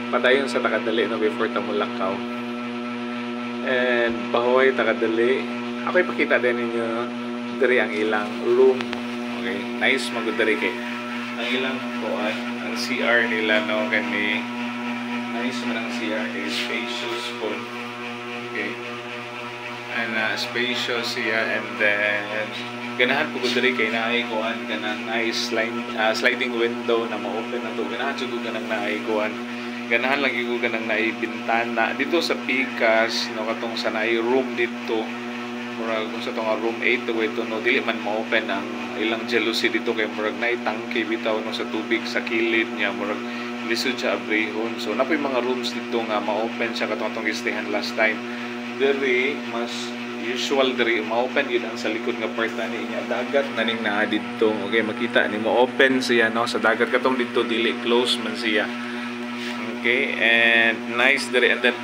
padayon sa takadali no before ta mulakaw. And pahoy takadali. Ako ipakita din ninyo diri ang ilang room. Okay, nice magud diri kay ang ilang kuan, ang CR nila no kani nice man ang CR kay spacious full. Okay. And spacious siya, and then ganahan po diri kay naay kuan kanang nice sliding window na ma-open na to. Ganahan jud kanang naay kuan. Ganahan lagi ko kanang naay bintana dito sa pikas no katong sa naay room dito. Murag kung sa tong room 8 to ito no dili man ma-open ang ilang jealousy dito kay murag naay tangke bitaw no sa tubig sa kilid niya, murag lisod siya abrehon. So napoy mga rooms dito nga ma-open siya katong stayhan last time. Diri mas usual diri ma-open yun ang sa likod nga part na niya dagat na ning naa dito. Okay, makita ni mo open siya no sa dagat katong dito dili close man siya. Okay, and nice diri, and then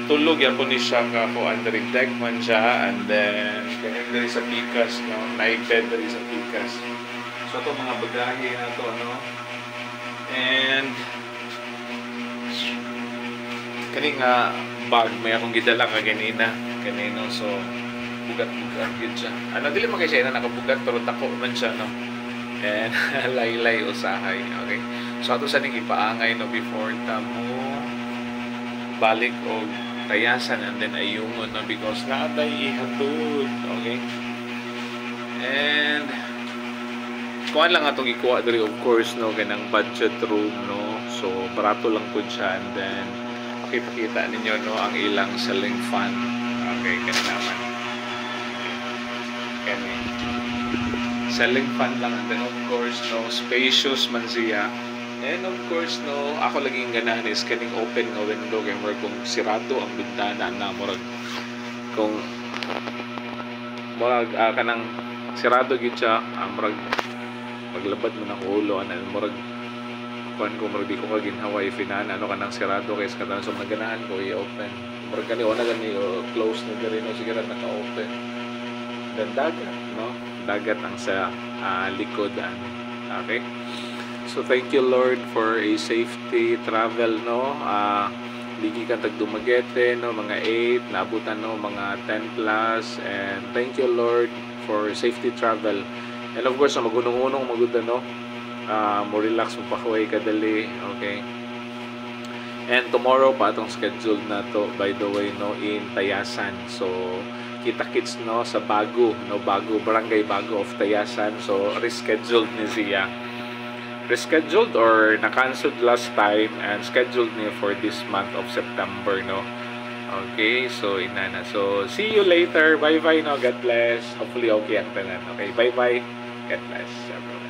tulog yan po ni siya ka kuan diri deck man siya, and then kaning diri sa pikas no night bed diri sa pikas. So to mga bagahe na to ano, and kaning bag may akong gidala ka ganina kanino, so bugat-bugat yun siya. Ano dili man kay siya na nakabugat pero dako man siya no, and laylay usahay. Okay, so ato sa ning ipaangay no before ta mo balik og tayasan, and then ayungon no because naatay ihatod. Okay, and kuan lang atong ikuha diri of course no kanang budget room no, so barato lang pud siya, and then okay, pakita ninyo no ang ilang ceiling fan. Okay, kani naman kani ceiling fan lang, and then of course no spacious man siya. And of course no, ako laging ganahan is kaning open nga window kay murag kung sirado ang bintana na murag kung murag kanang sirado gid siya, murag maglabad mo na ulo and murag kuan ko murag di ko kaginhawa ifinan ano kanang sirado kay sa katanan, so naganahan ko i-open murag kani ona gani close na diri no siguro naka-open. Then dagat no, dagat ang sa likodan. Okay. So thank you Lord for a safety travel no. Ligi ka tag Dumaguete no mga 8 naabutan no mga 10 plus, and thank you Lord for safety travel. And of course magunong-unong magud no. Mo relax mo pakuway kadali. Okay. And tomorrow pa atong schedule na to by the way no in Tayasan. So kita-kits no sa Bago no, Bago Barangay Bago of Tayasan. So rescheduled ni siya. Rescheduled or na-cancelled last time and scheduled niya for this month of September no. Okay, so inana. So see you later. Bye bye no. God bless. Hopefully okay ang tanan. Okay, bye bye. God bless everyone.